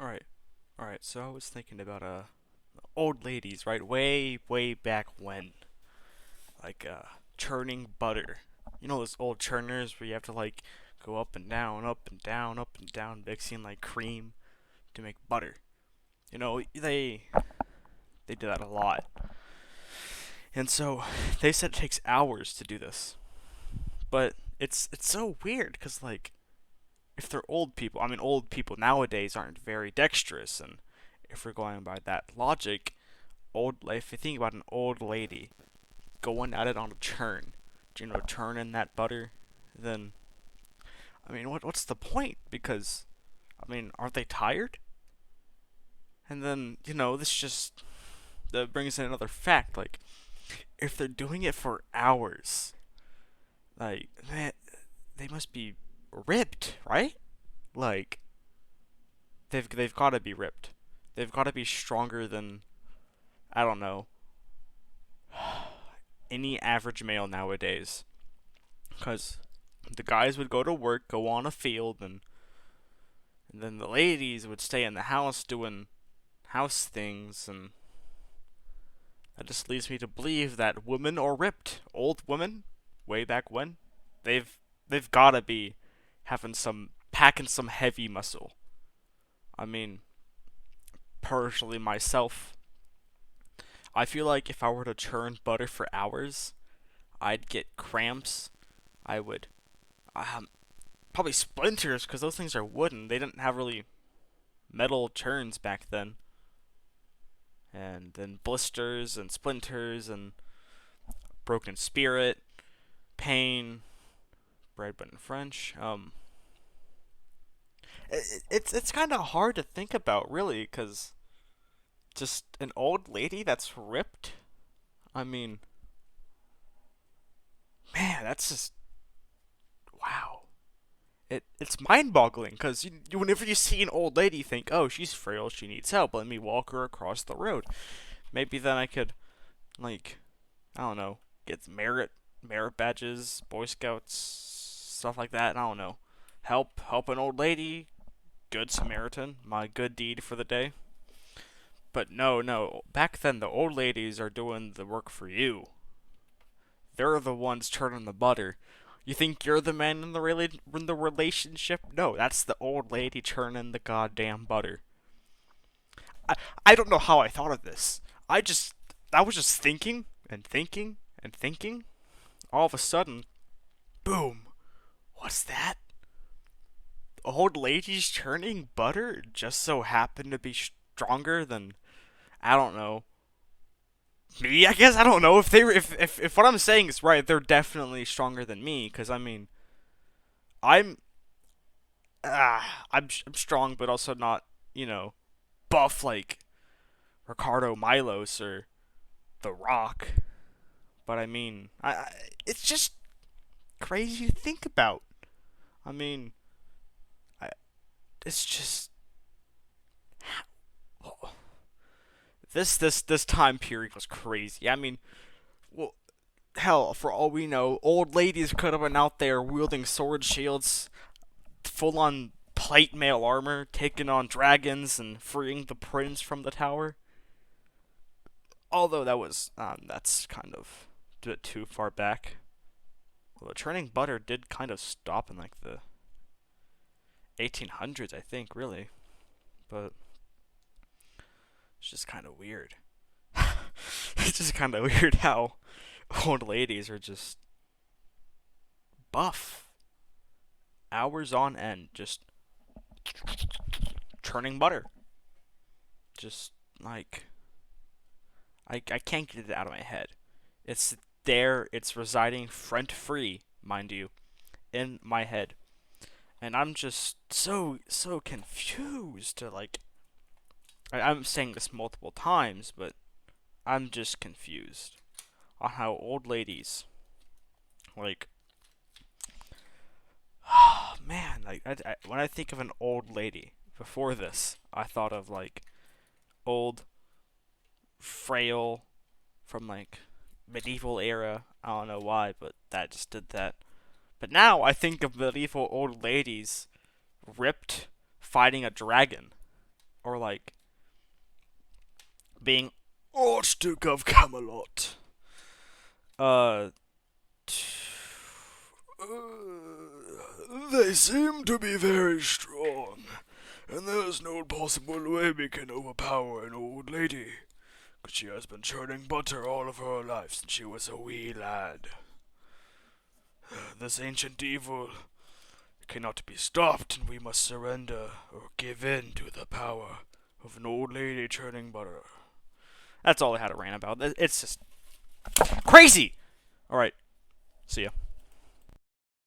Alright, alright, so I was thinking about old ladies, right? Way, way back when. Like churning butter. You know those old churners where you have to like go up and down, up and down, up and down, mixing like cream to make butter. You know, they do that a lot. And so they said it takes hours to do this. But it's so weird because like if they're old people, I mean old people nowadays aren't very dexterous, and if we're going by that logic, if you think about an old lady going at it on a churn, churning that butter, then I mean, what's the point? Because I mean, aren't they tired? And then this just that brings in another fact. Like, if they're doing it for hours, like they must be ripped, right? Like they've got to be ripped. They've got to be stronger than I don't know any average male nowadays. Because the guys would go to work, go on a field, and then the ladies would stay in the house doing house things, and that just leads me to believe that women are ripped. Old women, way back when, they've they've gotta be having some packing some heavy muscle. I mean, personally myself, I feel like if I were to churn butter for hours, I'd get cramps. I would um, probably splinters because those things are wooden. They didn't have really metal churns back then. And then blisters and splinters and broken spirit, pain, bread but in French. It's kind of hard to think about really, because just an old lady that's ripped. I mean, man, that's just wow. It's mind-boggling because whenever you see an old lady, you think, oh, she's frail, she needs help. Let me walk her across the road. Maybe then I could like I don't know, get merit badges, Boy Scouts, stuff like that. I don't know. Help an old lady, good Samaritan, my good deed for the day. But no, no. Back then the old ladies are doing the work for you. They're the ones churning the butter. You think you're the man in the relationship? No, that's the old lady churning the goddamn butter. I I don't know how I thought of this. I was just thinking and thinking and thinking. All of a sudden, boom! What's that? Old ladies churning butter just so happen to be stronger than I don't know me. I guess I don't know if if what I'm saying is right. They're definitely stronger than me because I mean I'm I'm strong, but also not buff like Ricardo Milos or The Rock. But I mean it's just crazy to think about. I mean I, it's just this time period was crazy. I mean, well, hell, for all we know, old ladies could have been out there wielding sword shields, full on plate mail armor, taking on dragons and freeing the prince from the tower. Although that's kind of a bit too far back. Well, the churning butter did kind of stop in like the 1800s, I think, really. But it's just kind of weird. It's just kind of weird how old ladies are just buff hours on end, just churning butter. Just like I can't get it out of my head. It's there. It's residing front free, mind you, in my head, and I'm just so confused. To like, I'm saying this multiple times, but I'm just confused on how old ladies like. Oh man, like when I think of an old lady before this, I thought of like old, frail, from like medieval era. I don't know why, but that just did that. But now I think of medieval old ladies ripped fighting a dragon. or like being Archduke of Camelot. Uh, they seem to be very strong, and there's no possible way we can overpower an old lady, 'cause she has been churning butter all of her life since she was a wee lad. This ancient evil cannot be stopped, and we must surrender or give in to the power of an old lady churning butter. That's all I had to rant about. It's just crazy! Alright, see ya.